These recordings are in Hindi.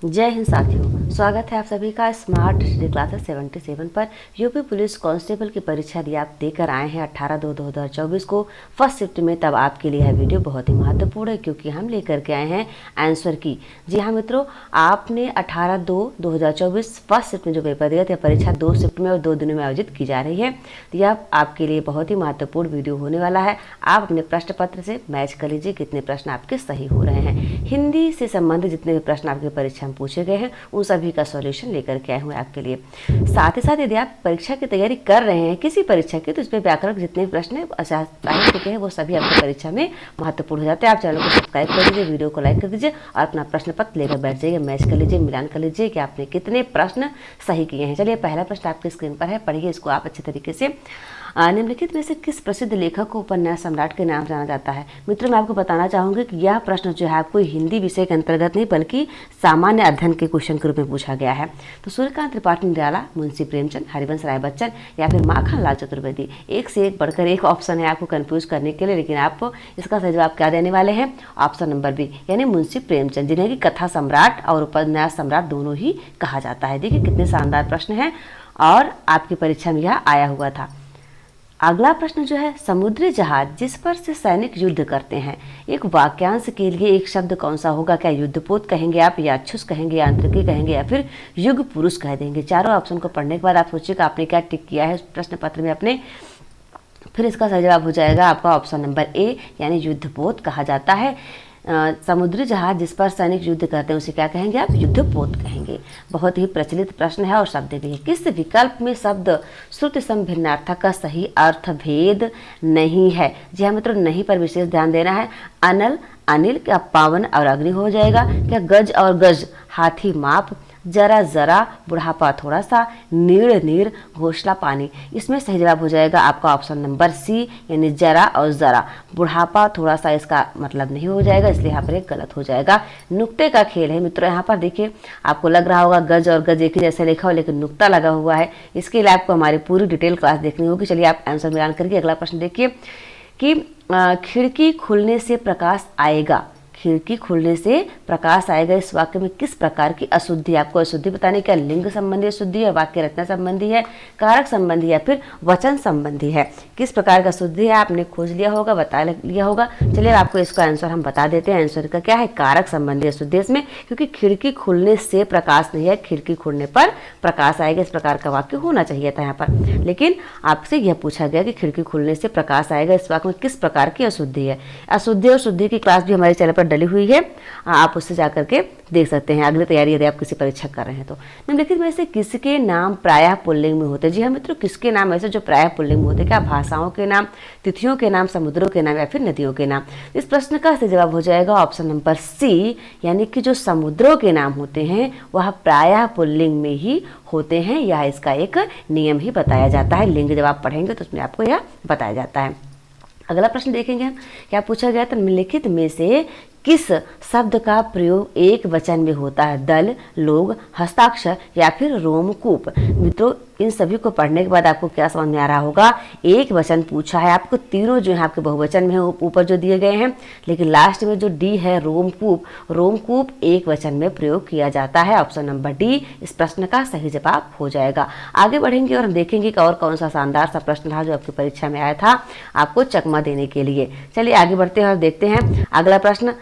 जय हिंद साथियों, स्वागत है आप सभी का स्मार्ट स्टडी क्लासेस 77 पर। यूपी पुलिस कांस्टेबल की परीक्षा यदि आप देकर आए हैं 18/2/2024 को फर्स्ट शिफ्ट में, तब आपके लिए यह वीडियो बहुत ही महत्वपूर्ण है क्योंकि हम लेकर के आए हैं आंसर की। जी हाँ मित्रों, आपने 18/2/2024 फर्स्ट शिफ्ट में जो पेपर दिया था, परीक्षा 2 शिफ्ट में और 2 दिनों में आयोजित की जा रही है। तो यह आपके लिए बहुत ही महत्वपूर्ण वीडियो होने वाला है। आप अपने प्रश्न पत्र से मैच कर लीजिए कितने प्रश्न आपके सही हो रहे हैं। हिंदी से संबंधित जितने भी प्रश्न आपके परीक्षा में पूछे गए हैं उन सभी का सॉल्यूशन लेकर के आए हुए आपके लिए। साथ ही साथ यदि आप परीक्षा की तैयारी कर रहे हैं किसी परीक्षा की, तो इसमें व्याकरण जितने भी प्रश्न साहित्य के हैं वो सभी आपकी परीक्षा में महत्वपूर्ण हो जाते हैं। आप चैनल को सब्सक्राइब कर लीजिए, वीडियो को लाइक कर दीजिए और अपना प्रश्न पत्र लेकर बैठ जाइए। मैच कर लीजिए, मिलान कर लीजिए कि आपने कितने प्रश्न सही किए हैं। चलिए, पहला प्रश्न आपकी स्क्रीन पर है, पढ़िए इसको आप अच्छे तरीके से। निम्नलिखित में से किस प्रसिद्ध लेखक को उपन्यास सम्राट के नाम जाना जाता है? मित्रों, मैं आपको बताना चाहूँगी कि यह प्रश्न जो है आपको हिंदी विषय के अंतर्गत नहीं बल्कि सामान्य अध्ययन के क्वेश्चन के रूप में पूछा गया है। तो सूर्यकांत त्रिपाठी निराला, मुंशी प्रेमचंद, हरिवंश राय बच्चन या फिर माखन लाल चतुर्वेदी। एक से एक बढ़कर एक ऑप्शन है आपको कंफ्यूज करने के लिए, लेकिन आप इसका सही जवाब क्या देने वाले हैं? ऑप्शन नंबर बी, यानी मुंशी प्रेमचंद, जिन्हें कि कथा सम्राट और उपन्यास सम्राट दोनों ही कहा जाता है। देखिए कितने शानदार प्रश्न हैं और आपकी परीक्षा में यह आया हुआ था। अगला प्रश्न जो है, समुद्री जहाज जिस पर से सैनिक युद्ध करते हैं, एक वाक्यांश के लिए एक शब्द कौन सा होगा? क्या युद्धपोत कहेंगे आप, या अक्षुष कहेंगे, या आंतरिकी कहेंगे, या फिर युग पुरुष कह देंगे? चारों ऑप्शन को पढ़ने के बाद आप सोचिएगा आपने क्या टिक किया है प्रश्न पत्र में अपने। फिर इसका सही जवाब हो जाएगा आपका ऑप्शन नंबर ए, यानी युद्धपोत कहा जाता है। समुद्री जहाज जिस पर सैनिक युद्ध करते हैं उसे क्या कहेंगे आप? युद्धपोत कहेंगे। बहुत ही प्रचलित प्रश्न है और शब्द भी है। किस विकल्प में शब्द श्रुति सम भिन्नार्थक का सही अर्थ भेद नहीं है? जी हाँ मित्रों, नहीं पर विशेष ध्यान देना है। अनल अनिल, क्या पावन और अग्नि हो जाएगा? क्या गज और गज हाथी माप, जरा जरा बुढ़ापा थोड़ा सा, नीड़ नीर घोंसला पानी? इसमें सही जवाब हो जाएगा आपका ऑप्शन नंबर सी, यानी जरा और जरा। बुढ़ापा थोड़ा सा इसका मतलब नहीं हो जाएगा, इसलिए यहाँ पर एक गलत हो जाएगा। नुक्ते का खेल है मित्रों। यहाँ पर देखिए आपको लग रहा होगा गज और गज एक ही जैसे लिखा हो, लेकिन नुक्ता लगा हुआ है। इसके लिए आपको हमारी पूरी डिटेल क्लास देखनी होगी। चलिए आप आंसर मिलान करके अगला प्रश्न देखिए कि खिड़की खुलने से प्रकाश आएगा। खिड़की खुलने से प्रकाश आएगा, इस वाक्य में किस प्रकार की अशुद्धि? आपको अशुद्धि बताने क्या लिंग संबंधी अशुद्धि है, वाक्य रचना संबंधी है, कारक संबंधी या फिर वचन संबंधी है? किस प्रकार का अशुद्धि है आपने खोज लिया होगा, बता लिया होगा। चलिए आपको इसका आंसर हम बता देते हैं। आंसर का क्या है? कारक संबंधी अशुद्धि इसमें, क्योंकि खिड़की खुलने से प्रकाश नहीं है, खिड़की खुलने पर प्रकाश आएगा। इस प्रकार का वाक्य होना चाहिए था यहाँ पर, लेकिन आपसे यह पूछा गया कि खिड़की खुलने से प्रकाश आएगा, इस वाक्य में किस प्रकार की अशुद्धि है? अशुद्धि और शुद्धि की क्लास भी हमारे चैनल पर डली हुई है, आप उससे जाकर के देख सकते हैं अगली तैयारी यदि आप किसी परीक्षा कर रहे हैं तो। निम्नलिखित में से किसके नाम प्रायः पुल्लिंग में होते हैं? जी हाँ मित्रों, किसके नाम ऐसे जो प्रायः पुल्लिंग में होते हैं? क्या भाषाओं के नाम, तिथियों के नाम, समुद्रों के नाम या फिर नदियों के नाम? इस प्रश्न का सही जवाब हो जाएगा ऑप्शन नंबर सी, यानी कि जो समुद्रों के नाम होते हैं वह प्रायः पुल्लिंग में ही होते हैं। यह इसका एक नियम ही बताया जाता है। लिंग जब आप पढ़ेंगे तो उसमें आपको यह बताया जाता है। अगला प्रश्न देखेंगे हम, क्या पूछा गया था? निम्नलिखित में से किस शब्द का प्रयोग एक वचन में होता है? दल, लोग, हस्ताक्षर या फिर रोमकूप? मित्रों, इन सभी को पढ़ने के बाद आपको क्या समझ में आ रहा होगा? एक वचन पूछा है आपको, तीनों जो है आपके बहुवचन में ऊपर जो दिए गए हैं, लेकिन लास्ट में जो डी है रोमकूप, रोमकूप एक वचन में प्रयोग किया जाता है। ऑप्शन नंबर डी इस प्रश्न का सही जवाब हो जाएगा। आगे बढ़ेंगे और हम देखेंगे कि और कौन सा शानदार सा प्रश्न था जो आपकी परीक्षा में आया था आपको चकमा देने के लिए। चलिए आगे बढ़ते हैं और देखते हैं अगला प्रश्न।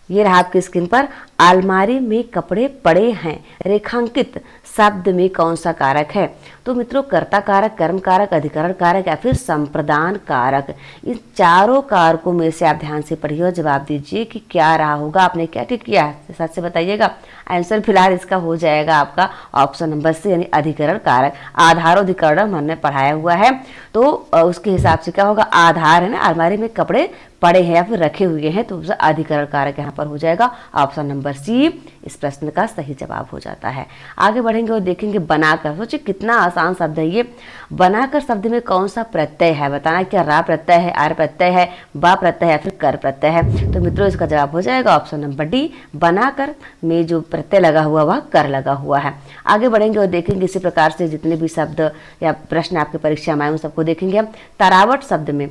ये रहा आपकी स्क्रीन पर। अलमारी में कपड़े पड़े हैं, रेखांकित शब्द में कौन सा कारक है? तो मित्रों, कर्ता कारक, कर्म कारक, अधिकरण कारक या फिर संप्रदान कारक? इन चारों कारकों में से आप ध्यान से पढ़िए और जवाब दीजिए कि क्या रहा होगा, आपने क्या टिक किया है, सच से बताइएगा। आंसर फिलहाल इसका हो जाएगा आपका ऑप्शन नंबर सी, यानी अधिकरण कारक। आधार अधिकरण हमने पढ़ाया हुआ है, तो उसके हिसाब से क्या होगा? आधार है ना, अलमारी में कपड़े पड़े हैं या फिर रखे हुए हैं, तो अधिकरण कारक यहाँ पर हो जाएगा ऑप्शन नंबर सी। इस प्रश्न का सही जवाब हो जाता है। आगे बढ़ेंगे और देखेंगे बनाकर। सोचिए कितना आसान शब्द है ये। बनाकर शब्द में कौन सा प्रत्यय है? बताना, क्या रा प्रत्यय है, आर प्रत्यय है, बा प्रत्यय है या फिर कर प्रत्यय है? तो मित्रों इसका जवाब हो जाएगा ऑप्शन नंबर डी। बनाकर में जो प्रत्यय लगा हुआ वह कर लगा हुआ है। आगे बढ़ेंगे और देखेंगे इसी प्रकार से जितने भी शब्द या प्रश्न आपके परीक्षा में आए उन सबको देखेंगे हम। तरावट शब्द में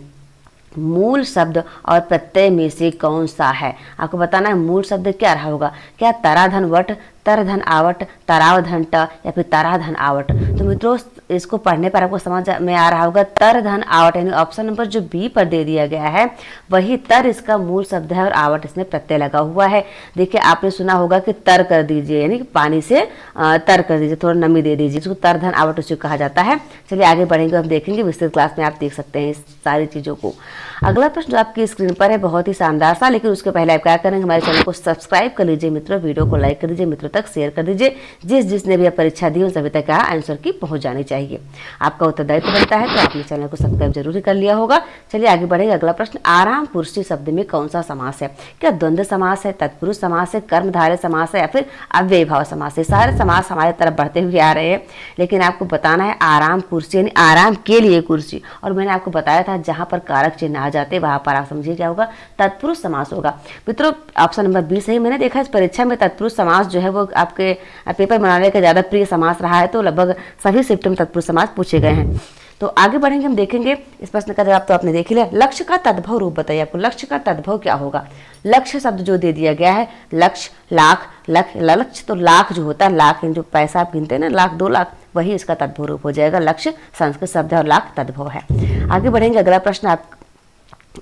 मूल शब्द और प्रत्यय में से कौन सा है? आपको बताना है मूल शब्द क्या रहा होगा। क्या तराधन वट, तरधन आवट, तरावधन ट या फिर तराधन आवट? तो मित्रों इसको पढ़ने पर आपको समझ में आ रहा होगा तरधन आवट, यानी ऑप्शन नंबर जो बी पर दे दिया गया है वही तर इसका मूल शब्द है और आवट इसमें प्रत्यय लगा हुआ है। देखिए आपने सुना होगा कि तर कर दीजिए, यानी कि पानी से तर कर दीजिए, थोड़ा नमी दे दीजिए, इसको तरधन आवट उसे कहा जाता है। चलिए आगे बढ़ेंगे, हम देखेंगे विस्तृत क्लास में, आप देख सकते हैं इस सारी चीज़ों को। अगला प्रश्न जो आपकी स्क्रीन पर है बहुत ही शानदार सा, लेकिन उसके पहले आप क्या करेंगे, हमारे चैनल को सब्सक्राइब कर लीजिए मित्रों, वीडियो को लाइक कर दीजिए, मित्रों तक शेयर कर दीजिए, जिसने भी परीक्षा दी उन सभी तक आंसर की पहुंच जानी चाहिए। आपका उत्तरदायित्व बनता है तो आपने चैनल को सब्सक्राइब जरूर कर लिया होगा। चलिए आगे बढ़ेंगे। अगला प्रश्न, आराम पुरुषी शब्द में कौन सा समास है? क्या द्वंद्व समास है, तत्पुरुष समास है, कर्मधारय समास है या फिर अव्ययभाव समास है? सारे समास हमारे तरफ बढ़ते हुए आ रहे हैं, लेकिन आपको बताना है आराम कुर्सी यानी आराम के लिए कुर्सी। और मैंने आपको बताया था जहां पर कारक चिन्ह आ जाते वहां पर आप समझिए क्या होगा, तत्पुरुष समास होगा। मित्रों ऑप्शन नंबर बी सही। मैंने देखा इस परीक्षा में तत्पुरुष समास जो है वो आपके पेपर बनाने का ज्यादा प्रिय समास रहा है, तो लगभग सभी शिफ्ट में तत्पुरुष समास पूछे गए हैं। तो आगे बढ़ेंगे, हम देखेंगे इस प्रश्न का जवाब तो आपने देख लिया। लक्ष्य का तद्भव रूप बताइए, आपको लक्ष्य का तद्भव क्या होगा? लक्ष्य शब्द जो दे दिया गया है, लक्ष्य, लाख, लक्ष्य तो लाख जो होता है, लाख जो पैसा आप गिनते हैं ना, लाख 2 लाख, वही इसका तद्भव रूप हो जाएगा। लक्ष्य संस्कृत शब्द है और लाख तद्भव है। आगे बढ़ेंगे, अगला प्रश्न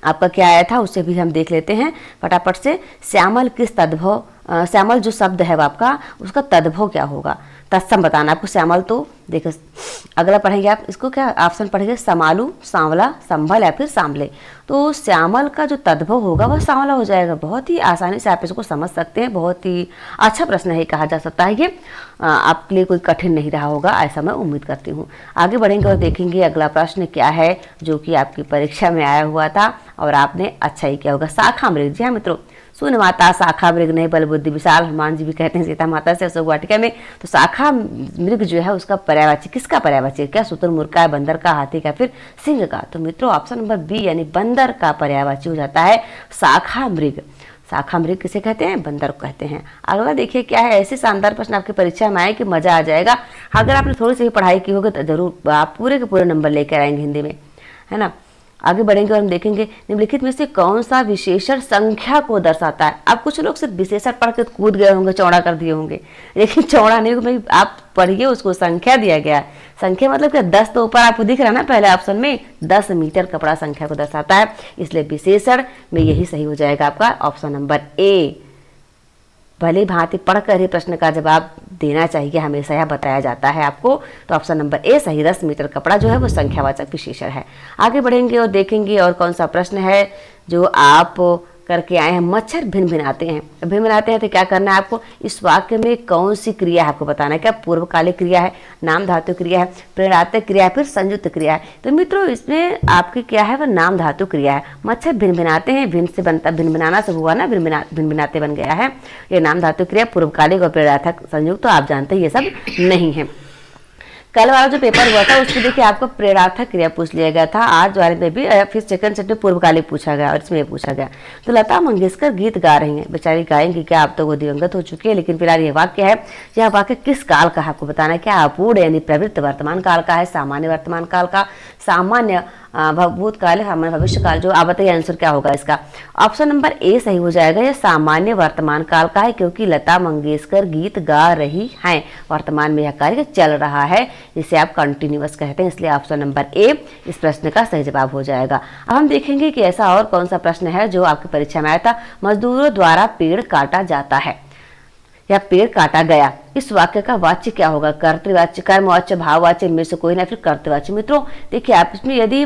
आपका क्या आया था उसे भी हम देख लेते हैं फटाफट से। श्यामल किस तद्भव, श्यामल जो शब्द है वो आपका उसका तद्भव क्या होगा? तत्सम बताना आपको। श्यामल तो देखो, अगला पढ़ेंगे आप इसको, क्या ऑप्शन पढ़ेंगे, समालू, सांवला, संभल या फिर सांवले। तो श्यामल का जो तद्भव होगा वह सांवला हो जाएगा। बहुत ही आसानी से आप इसको समझ सकते हैं, बहुत ही अच्छा प्रश्न है, कहा जा सकता है ये आपके लिए कोई कठिन नहीं रहा होगा, ऐसा मैं उम्मीद करती हूँ। आगे बढ़ेंगे और देखेंगे अगला प्रश्न क्या है जो कि आपकी परीक्षा में आया हुआ था और आपने अच्छा ही किया होगा। शाखा मृग, जी हाँ मित्रों, सुन माता शाखा मृग नहीं बल बुद्धि विशाल, हनुमान जी भी कहते हैं सीता माता से अशोक वाटिका में। तो शाखा मृग जो है उसका पर्यायवाची किसका पर्यायवाची? क्या शुतुरमुर्ग का, बंदर का, हाथी का, फिर सिंह का? तो मित्रों ऑप्शन नंबर बी यानी बंदर का पर्यायवाची हो जाता है शाखा मृग। शाखा मृग किसे कहते हैं? बंदर को कहते हैं। अगला देखिए क्या है, ऐसे शानदार प्रश्न आपकी परीक्षा में आए कि मजा आ जाएगा। अगर आपने थोड़ी सी भी पढ़ाई की होगी तो जरूर आप पूरे के पूरे नंबर लेकर आएंगे हिंदी में, है ना। आगे बढ़ेंगे और हम देखेंगे निम्नलिखित में से कौन सा विशेषण संख्या को दर्शाता है। अब कुछ लोग सिर्फ विशेषण पढ़ के कूद गए होंगे, चौड़ा कर दिए होंगे, लेकिन चौड़ा नहीं भाई, आप पढ़िए उसको, संख्या दिया गया है। संख्या मतलब क्या, 10 तो ऊपर आपको दिख रहा है ना पहले ऑप्शन में, 10 मीटर कपड़ा संख्या को दर्शाता है, इसलिए विशेषण में यही सही हो जाएगा आपका ऑप्शन नंबर ए। भली भांति पढ़कर ही प्रश्न का जवाब देना चाहिए, हमेशा यह बताया जाता है आपको। तो ऑप्शन नंबर ए सही, 10 मीटर कपड़ा जो है वो संख्यावाचक विशेषण है। आगे बढ़ेंगे और देखेंगे और कौन सा प्रश्न है जो आप करके आए हैं। मच्छर भिन भिनाते हैं, भिन भिनाते हैं तो क्या करना है आपको, इस वाक्य में कौन सी क्रिया है आपको बताना है। क्या पूर्वकालिक क्रिया है, नाम धातु क्रिया है, प्रेरणात्मक क्रिया है, फिर संयुक्त क्रिया है? तो मित्रों इसमें आपकी क्या है, वह नाम धातु क्रिया है। मच्छर भिन भिनाते हैं, भिन से बनता, भिन भिनाना से हुआ ना, भिन भिनाते बन गया है। ये नाम धातु क्रिया, पूर्वकालिक और प्रेरणात्मक संयुक्त तो आप जानते हैं ये सब नहीं है। कल वाला जो पेपर हुआ था उसमें देखिए आपको प्रेरणार्थक क्रिया पूछ लिया गया था, आज वाले में भी, फिर सेकंड सेट में पूर्वकालिक पूछा गया और इसमें ये पूछा गया। तो लता मंगेशकर गीत गा रही हैं, बेचारी गाएंगी क्या, अब तो वो दिवंगत हो चुकी है, लेकिन फिलहाल ये वाक्य है, यह वाक्य किस काल का है आपको बताना है। क्या अपूर्ण यानी प्रवृत्त वर्तमान काल का है, सामान्य वर्तमान काल का, सामान्य भूतकाल, सामान्य भविष्य काल, जो आप बताइए आंसर क्या होगा इसका। ऑप्शन नंबर ए सही हो जाएगा, यह सामान्य वर्तमान काल का है, क्योंकि लता मंगेशकर गीत गा रही हैं, वर्तमान में यह कार्य चल रहा है, जिसे आप कंटिन्यूअस कहते हैं, इसलिए ऑप्शन नंबर ए इस प्रश्न का सही जवाब हो जाएगा। अब हम देखेंगे कि ऐसा और कौन सा प्रश्न है जो आपकी परीक्षा में आया था। मजदूरों द्वारा पेड़ काटा जाता है या पेड़ काटा गया, इस वाक्य का वाच्य क्या होगा? कर्तृवाच्य, कर्मवाच्य, भाववाच्य, इनमें से कोई ना, फिर कर्तृवाच्य। मित्रों देखिए आप इसमें यदि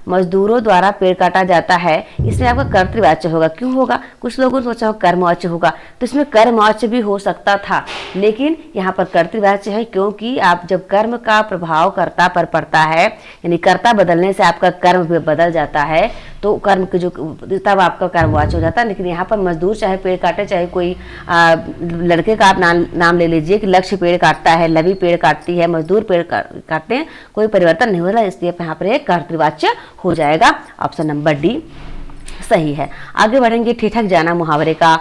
मजदूरों द्वारा पेड़ काटा जाता है, इसमें आपका कर्तृवाच्य होगा। क्यों होगा? कुछ लोगों ने सोचा हो कर्मवाच्य होगा, तो इसमें कर्मवाच्य भी हो सकता था, लेकिन यहाँ पर कर्तृवाच्य है, क्योंकि आप जब कर्म का प्रभाव कर्ता पर पड़ता है, यानी कर्ता बदलने से आपका कर्म भी बदल जाता है, तो कर्म के जो तब आपका कर्मवाच्य हो जाता है। लेकिन यहाँ पर मजदूर चाहे पेड़ काटे, चाहे कोई लड़के का आप नाम ले लीजिए कि लक्ष्य पेड़ काटता है, लवी पेड़ काटती है, मजदूर पेड़ काटते हैं, कोई परिवर्तन नहीं हो रहा, इसलिए यहाँ पर एक कर्तृवाच्य हो जाएगा। ऑप्शन नंबर डी सही है। आगे बढ़ेंगे, ठिठक जाना मुहावरे का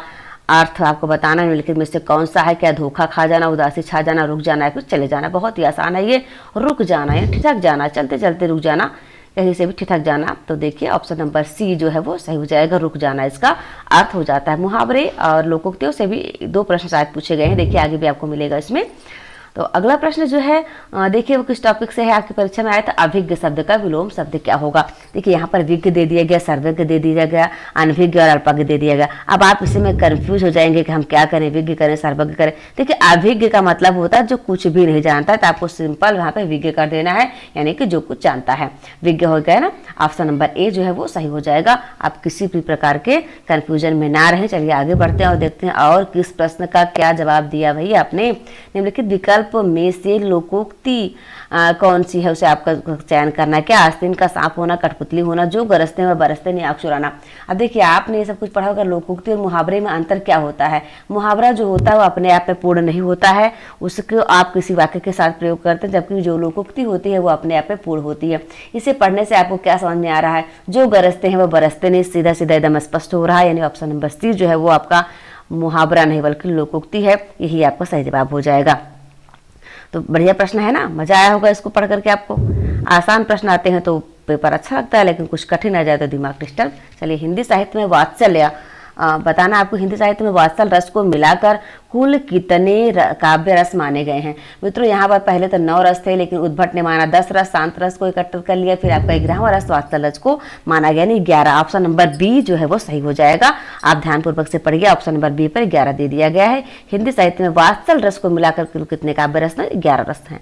अर्थ आपको बताना है, निम्नलिखित में से कौन सा है। क्या धोखा खा जाना, उदासी छा जाना, रुक जाना है, कुछ चले जाना? बहुत ही आसान है ये, रुक जाना या ठिठक जाना, चलते चलते रुक जाना, कहीं से भी ठिठक जाना। तो देखिए ऑप्शन नंबर सी जो है वो सही हो जाएगा, रुक जाना इसका अर्थ हो जाता है। मुहावरे और लोकोक्तियों से भी 2 प्रश्न शायद पूछे गए हैं, देखिए आगे भी आपको मिलेगा इसमें। तो अगला प्रश्न जो है देखिए वो किस टॉपिक से है, आपकी परीक्षा में आया था, अभिज्ञ शब्द का विलोम शब्द क्या होगा। देखिए यहाँ पर विज्ञ दे दिया गया, सर्वज्ञ दे दिया गया, अनभिज्ञ और अल्पज्ञ दे दिया गया। अब आप इसी में कंफ्यूज हो जाएंगे कि हम क्या करें, विज्ञ करें सर्वज्ञ करें। देखिए अभिज्ञ का मतलब होता है जो कुछ भी नहीं जानता है, तो आपको सिंपल वहाँ पे विज्ञ कर देना है, यानी कि जो कुछ जानता है, विज्ञ हो गया ना। ऑप्शन नंबर ए जो है वो सही हो जाएगा। आप किसी भी प्रकार के कंफ्यूजन में ना रहें। चलिए आगे बढ़ते हैं और देखते हैं और किस प्रश्न का क्या जवाब दिया भाई आपने। निम्नलिखित विकल्प में से लोकोक्ति कौन सी है, उसे आपका चयन करना है। क्या आस्तीन का सांप होना, कठपुतली होना, जो गरजते हैं वह बरसते नहीं, आग चुराना। अब देखिए आपने ये सब कुछ पढ़ा होगा, लोकोक्ति और मुहावरे में अंतर क्या होता है। मुहावरा जो होता है वो अपने आप में पूर्ण नहीं होता है, उसको आप किसी वाक्य के साथ प्रयोग करते हैं, जबकि जो लोकोक्ति होती है वो अपने आप में पूर्ण होती है। इसे पढ़ने से आपको क्या समझ में आ रहा है, जो गरजते हैं वह बरसते नहीं, सीधा सीधा एकदम स्पष्ट हो रहा है। यानी ऑप्शन नंबर सी जो है वो आपका मुहावरा नहीं बल्कि लोकोक्ति है, यही आपका सही जवाब हो जाएगा। तो बढ़िया प्रश्न है ना, मजा आया होगा इसको पढ़ करके आपको। आसान प्रश्न आते हैं तो पेपर अच्छा लगता है, लेकिन कुछ कठिन आ जाए तो दिमाग डिस्टर्ब। चलिए हिंदी साहित्य में वात्सल्य बताना आपको, हिंदी साहित्य में वात्सल रस को मिलाकर कुल कितने काव्य रस माने गए हैं। मित्रों यहाँ पर पहले तो 9 रस थे, लेकिन उद्भट ने माना 10 रस, शांत रस को इकट्ठा कर लिया, फिर आपका 11वां रस वात्सल रस को माना गया, नहीं 11। ऑप्शन नंबर बी जो है वो सही हो जाएगा। आप ध्यानपूर्वक से पढ़िए, ऑप्शन नंबर बी पर 11 दे दिया गया है। हिंदी साहित्य में वात्सल रस को मिलाकर कुल कितने काव्य रस ना, 11 रस हैं।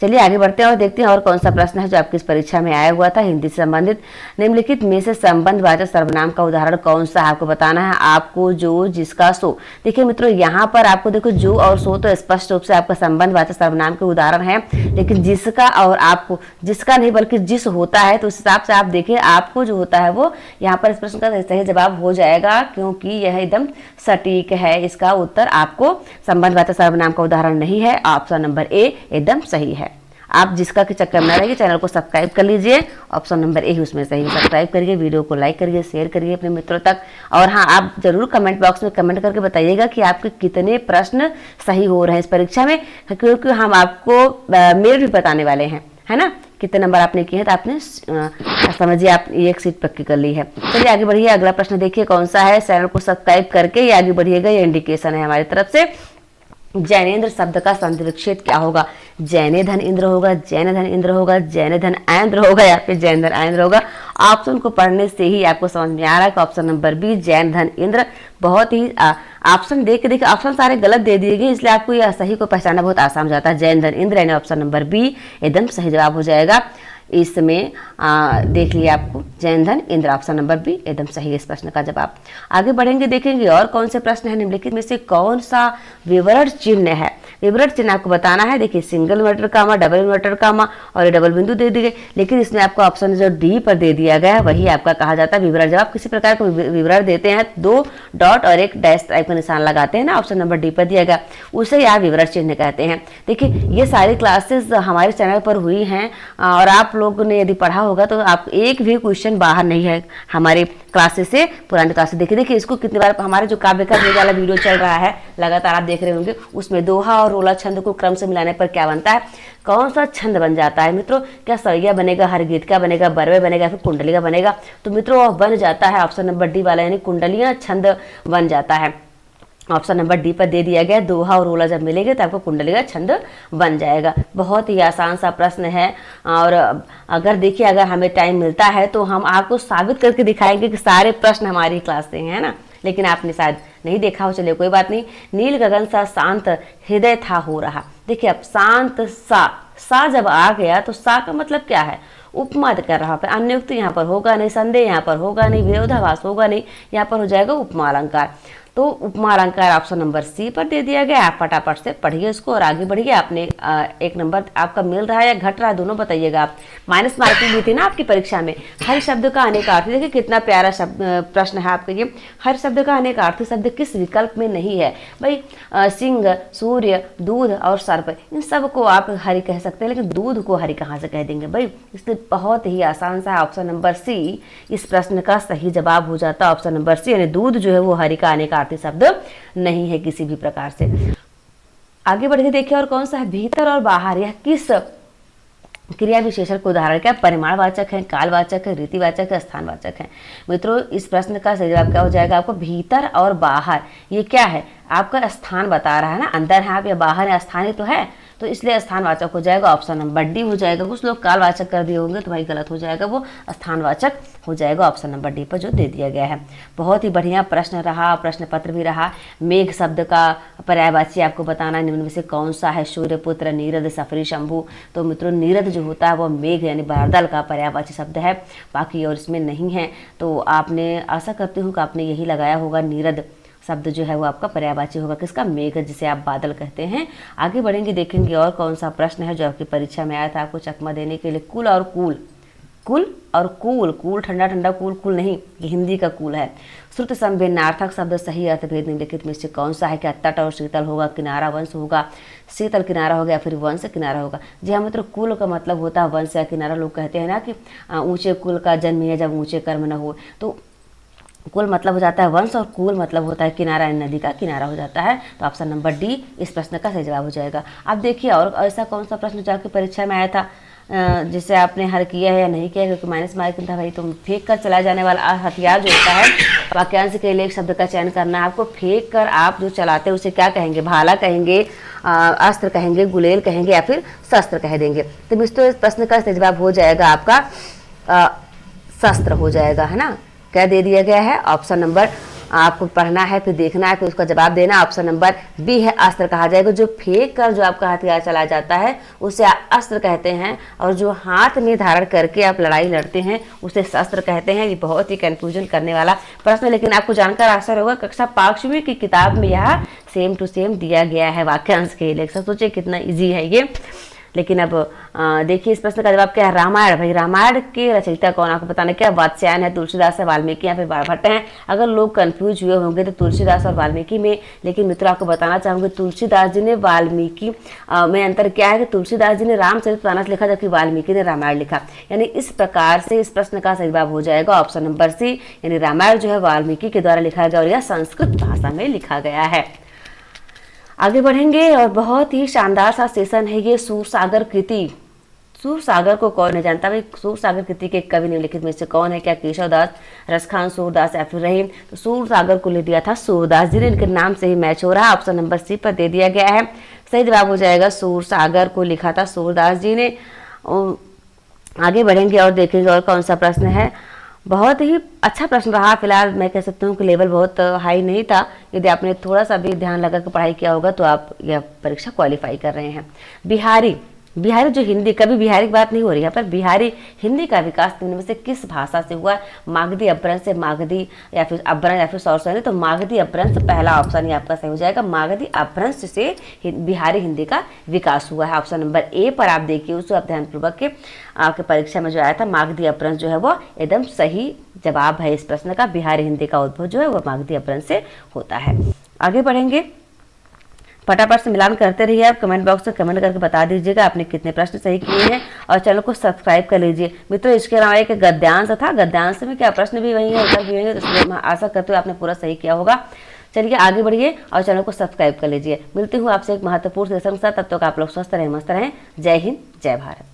चलिए आगे बढ़ते हैं और देखते हैं और कौन सा प्रश्न है जो आपकी इस परीक्षा में आया हुआ था हिंदी से संबंधित। निम्नलिखित में से संबंधवाचक सर्वनाम का उदाहरण कौन सा आपको बताना है। आपको, जो, जिसका, सो। देखिए मित्रों यहाँ पर आपको देखो जो और सो तो स्पष्ट रूप से आपका संबंधवाचक सर्वनाम के उदाहरण है, लेकिन जिसका और आपको, जिसका नहीं बल्कि जिस होता है, तो उस हिसाब से आप देखिए आपको जो होता है वो यहाँ पर इस प्रश्न का सही जवाब हो जाएगा, क्योंकि यह एकदम सटीक है। इसका उत्तर आपको संबंधवाचक सर्वनाम का उदाहरण नहीं है, ऑप्शन नंबर ए एकदम सही है। आप जिसका के चक्कर में रहेंगे, चैनल को सब्सक्राइब कर लीजिए, ऑप्शन नंबर ए ही उसमें सही है। सब्सक्राइब करिए, वीडियो को लाइक करिए, शेयर करिए अपने मित्रों तक। और हाँ, आप जरूर कमेंट बॉक्स में कमेंट करके बताइएगा कि आपके कितने प्रश्न सही हो रहे हैं इस परीक्षा में, क्योंकि हम आपको मेल भी बताने वाले हैं, है ना। कितने नंबर आपने किए हैं तो आपने समझिए आप एक सीट पक्की कर ली है। चलिए आगे बढ़िए, अगला प्रश्न देखिए कौन सा है। चैनल को सब्सक्राइब करके ये आगे बढ़िएगा, ये इंडिकेशन है हमारी तरफ से। जैनेन्द्र शब्द का संधि विच्छेद क्या होगा। जैने धन इंद्र होगा, जैन धन इंद्र होगा, जैन धन आयन्द्र होगा, या फिर जैन धन आयन्द्र होगा। ऑप्शन को पढ़ने से ही आपको समझ में आ रहा है कि ऑप्शन नंबर बी जैन धन इंद्र। बहुत ही ऑप्शन देख के देखिए ऑप्शन सारे गलत दे दिए गए, इसलिए आपको यह सही को पहचानना बहुत आसान हो जाता है। जैन धन इंद्र यानी ऑप्शन नंबर बी एकदम सही जवाब हो जाएगा। इसमें देख लिया आपको जैन धन इंद्र, ऑप्शन नंबर बी एकदम सही है इस प्रश्न का जवाब। आगे बढ़ेंगे, देखेंगे और कौन से प्रश्न है। निम्नलिखित में से कौन सा विवरण चिन्ह है। विवरण चिन्ह आपको बताना है। देखिए सिंगल इन्वर्टर कामा, डबल इन्वर्टर कामा और ये डबल बिंदु दे दिए, लेकिन इसमें आपको ऑप्शन जो डी पर दे दिया गया है वही आपका कहा जाता है विवरण। जब आप किसी प्रकार का विवरण देते हैं 2 डॉट और एक डैश टाइप का निशान लगाते हैं ना, ऑप्शन नंबर डी पर दिया गया, उसे आप विवरण चिन्ह कहते हैं। देखिए ये सारी क्लासेस हमारे चैनल पर हुई हैं और आप लोगों ने यदि पढ़ा होगा तो आप एक भी क्वेश्चन बाहर नहीं है हमारे क्लासेस से, पुराने क्लासेस। देखिए इसको कितनी बार हमारे जो काव्य का वाला वीडियो चल रहा है लगातार आप देख रहे होंगे, उसमें दोहा और रोला छंद को क्रम से मिलाने पर क्या बनता है, कौन सा छंद बन जाता है मित्रों। क्या सरिया बनेगा, हरगीत का बनेगा, बरवे बनेगा, फिर कुंडली का बनेगा। तो मित्रों बन जाता है ऑप्शन नंबर डी वाला, यानी कुंडलियां छंद बन जाता है। ऑप्शन नंबर डी पर दे दिया गया, दोहा और रोला जब मिलेंगे तो आपको कुंडली का छंद बन जाएगा। बहुत ही आसान सा प्रश्न है। और अगर देखिए अगर हमें टाइम मिलता है तो हम आपको साबित करके दिखाएंगे कि सारे प्रश्न हमारी क्लास से हैं ना, लेकिन आपने शायद नहीं देखा हो। चलिए कोई बात नहीं। नील गगन सा शांत हृदय था हो रहा। देखिए अब शांत सा जब आ गया तो सा का मतलब क्या है, उपमा कर रहा है। अन्य युक्त यहाँ पर होगा नहीं, संदेह यहाँ पर होगा नहीं, विरोधाभास होगा नहीं, यहाँ पर हो जाएगा उपमा अलंकार। तो उपमा अलंकार ऑप्शन नंबर सी पर दे दिया गया। आप फटाफट से पढ़िए इसको और आगे बढ़िए। आपने एक नंबर आपका मिल रहा है या घट रहा है दोनों बताइएगा आप। माइनस मार्किंग भी थी ना आपकी परीक्षा में। हर शब्द का अनेकार्थी, देखिए कितना प्यारा शब्द प्रश्न है आपका ये। हर शब्द का अनेकार्थी शब्द किस विकल्प में नहीं है भाई। सिंह, सूर्य, दूध और सर्प, इन सब को आप हरि कह सकते हैं, लेकिन दूध को हरि कहाँ से कह देंगे भाई। इसलिए बहुत ही आसान सा ऑप्शन नंबर सी इस प्रश्न का सही जवाब हो जाता है। ऑप्शन नंबर सी यानी दूध जो है वो हरि का अनेकार्थी शब्द नहीं है किसी भी प्रकार से। आगे बढ़ के देखिए और कौन सा है। भीतर और बाहर, यह किस क्रिया विशेषण को उदाहरण क्या परिमाणवाचक है, कालवाचक है, रीतिवाचक है, स्थानवाचक है। मित्रों इस प्रश्न का सही जवाब क्या हो जाएगा आपको भीतर और बाहर। ये क्या है आपका स्थान बता रहा है ना, अंदर है आप या बाहर है, स्थानीय तो है, तो इसलिए स्थानवाचक हो जाएगा, ऑप्शन नंबर डी हो जाएगा। कुछ लोग कालवाचक कर दिए होंगे तो भाई गलत हो जाएगा, वो स्थानवाचक हो जाएगा ऑप्शन नंबर डी पर जो दे दिया गया है। बहुत ही बढ़िया प्रश्न रहा, प्रश्न पत्र भी रहा। मेघ शब्द का पर्यायवाची आपको बताना निम्न में से कौन सा है, सूर्यपुत्र, नीरद, सफरी, शंभु। तो मित्रों नीरद जो होता है वो मेघ यानी बादल का पर्यायवाची शब्द है, बाकी और इसमें नहीं है। तो आपने आशा करती हूँ कि आपने यही लगाया होगा, नीरद शब्द जो है वो आपका पर्यायवाची होगा किसका, मेघ, जिसे आप बादल कहते हैं। आगे बढ़ेंगे, देखेंगे और कौन सा प्रश्न है जो आपकी परीक्षा में आया था आपको चकमा देने के लिए। कुल और कूल, कुल और कूल, कूल ठंडा ठंडा, कूल कूल नहीं, ये हिंदी का कूल है। श्रुत संभिन्नार्थक शब्द सही अर्थभेद निम्नलिखित में से कौन सा है, क्या तट और शीतल होगा, किनारा वंश होगा, शीतल किनारा होगा या फिर वंश किनारा होगा। जी हाँ मित्रों, कुल का मतलब होता है वंश या किनारा। लोग कहते हैं ना कि ऊंचे कुल का जन्म है जब ऊंचे कर्म न हो, तो कुल मतलब हो जाता है वंश और कूल मतलब होता है किनारा, नदी का किनारा हो जाता है। तो ऑप्शन नंबर डी इस प्रश्न का सही जवाब हो जाएगा। अब देखिए और ऐसा कौन सा प्रश्न जो आपकी परीक्षा में आया था जिसे आपने हल किया है या नहीं किया, क्योंकि माइनस मार्किंग था भाई। तुम फेंक कर चला जाने वाला हथियार जो होता है, वाक्यांश के लिए एक शब्द का चयन करना है आपको। फेंक कर आप जो चलाते हैं उसे क्या कहेंगे, भाला कहेंगे, अस्त्र कहेंगे, गुलेल कहेंगे या फिर शस्त्र कह देंगे। तो मित्रों इस प्रश्न का सही जवाब हो जाएगा आपका शस्त्र हो जाएगा, है ना। क्या दे दिया गया है, ऑप्शन नंबर आपको पढ़ना है फिर देखना है फिर उसका जवाब देना। ऑप्शन नंबर बी है, अस्त्र कहा जाएगा। जो फेंक कर जो आपका हथियार चला जाता है उसे अस्त्र कहते हैं, और जो हाथ में धारण करके आप लड़ाई लड़ते हैं उसे शस्त्र कहते हैं। ये बहुत ही कंफ्यूजन करने वाला प्रश्न है, लेकिन आपको जानकर आशा होगा कक्षा 5वीं की किताब में यह सेम टू सेम दिया गया है वाक्यांश के लिए। सोचिए कितना ईजी है ये। लेकिन अब देखिए इस प्रश्न का जवाब क्या है, रामायण। भाई रामायण के रचयिता कौन, आपको बताना क्या, वात्स्यायन है, तुलसीदास है, वाल्मीकि या फिर बाणभट्ट हैं। अगर लोग कंफ्यूज हुए होंगे तो तुलसीदास और वाल्मीकि में, लेकिन मित्रों आपको बताना चाहूँगी तुलसीदास जी ने वाल्मीकि में अंतर क्या है कि तुलसीदास जी ने रामचरितमानस लिखा जबकि वाल्मीकि ने रामायण लिखा। यानी इस प्रकार से इस प्रश्न का सही जवाब हो जाएगा ऑप्शन नंबर सी, यानी रामायण जो है वाल्मीकि के द्वारा लिखा गया और यह संस्कृत भाषा में लिखा गया है। आगे बढ़ेंगे और बहुत ही शानदार सा सेशन है ये, सूरसागर कृति। सूरसागर को कौन नहीं जानता भाई, सूरसागर कृति के कवि निम्नलिखित में से कौन है, क्या केशव दास, रसखान सूरदास या फिर रहीम। तो सूरसागर को ले दिया था सूरदास जी ने, इनके नाम से ही मैच हो रहा है। ऑप्शन नंबर सी पर दे दिया गया है, सही जवाब हो जाएगा सूरसागर को लिखा था सूरदास जी ने। आगे बढ़ेंगे और देखेंगे और कौन सा प्रश्न है। बहुत ही अच्छा प्रश्न रहा, फिलहाल मैं कह सकती हूँ कि लेवल बहुत हाई नहीं था। यदि आपने थोड़ा सा भी ध्यान लगा कर पढ़ाई किया होगा तो आप यह परीक्षा क्वालिफाई कर रहे हैं। बिहारी, बिहारी जो हिंदी, कभी बिहारी की बात नहीं हो रही है पर बिहारी हिंदी का विकास निम्न में से किस भाषा से हुआ, मागधी अपभ्रंश से, मागधी या फिर अपभ्रंश या फिर सौरसैनी। तो मागधी अपभ्रंश पहला ऑप्शन ही आपका सही हो जाएगा, मागधी अपभ्रंश से बिहारी हिंदी का विकास हुआ है। ऑप्शन नंबर ए पर आप देखिए उसको आप ध्यानपूर्वक के आपके परीक्षा में जो आया था मागधी अपभ्रंश जो है वो एकदम सही जवाब है इस प्रश्न का। बिहारी हिंदी का उद्भव जो है वो मागधी अपभ्रंश से होता है। आगे बढ़ेंगे, फटाफट से मिलान करते रहिए। आप कमेंट बॉक्स में कमेंट करके बता दीजिएगा आपने कितने प्रश्न सही किए हैं और चैनल को सब्सक्राइब कर लीजिए। मित्रों इसके अलावा एक गद्यांश था, गद्यांश में क्या प्रश्न भी वही है, उत्तर भी वही है, तो इसलिए मैं आशा करते हुए आपने पूरा सही किया होगा। चलिए आगे बढ़िए और चैनल को सब्सक्राइब कर लीजिए। मिलती हूँ आपसे एक महत्वपूर्ण सेशन के साथ, तब तक आप लोग स्वस्थ रहें, मस्त रहें। जय हिंद, जय भारत।